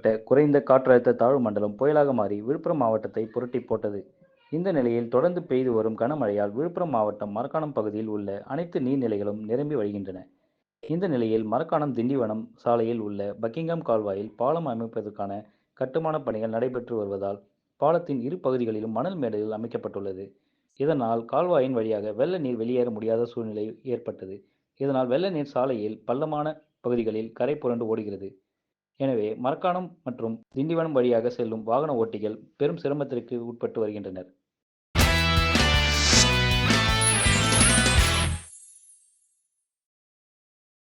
ஏற்பட்ட குறைந்த காற்றழுத்த தாழ்வு மண்டலம் புயலாக மாறி விழுப்புரம் மாவட்டத்தை புரட்டி போட்டது. இந்த நிலையில் தொடர்ந்து பெய்து வரும் கனமழையால் விழுப்புரம் மாவட்டம் மரக்காணம் பகுதியில் உள்ள அனைத்து நீர்நிலைகளும் நிரம்பி வழிகின்றன. இந்த நிலையில் மரக்காணம் திண்டிவனம் சாலையில் உள்ள பக்கிங்ஹாம் கால்வாயில் பாலம் அமைப்பதற்கான கட்டுமான பணிகள் நடைபெற்று வருவதால் பாலத்தின் இரு பகுதிகளிலும் மணல் மேடுகள் அமைக்கப்பட்டுள்ளது. இதனால் கால்வாயின் வழியாக வெள்ள நீர் வெளியேற முடியாத சூழ்நிலை ஏற்பட்டது. இதனால் வெள்ள நீர் சாலையில் பள்ளமான பகுதிகளில் கரை புரண்டு ஓடுகிறது. எனவே மரக்காணம் மற்றும் திண்டிவனம் வழியாக செல்லும் வாகன ஓட்டிகள் பெரும் சிரமத்திற்கு உட்பட்டு வருகின்றனர்.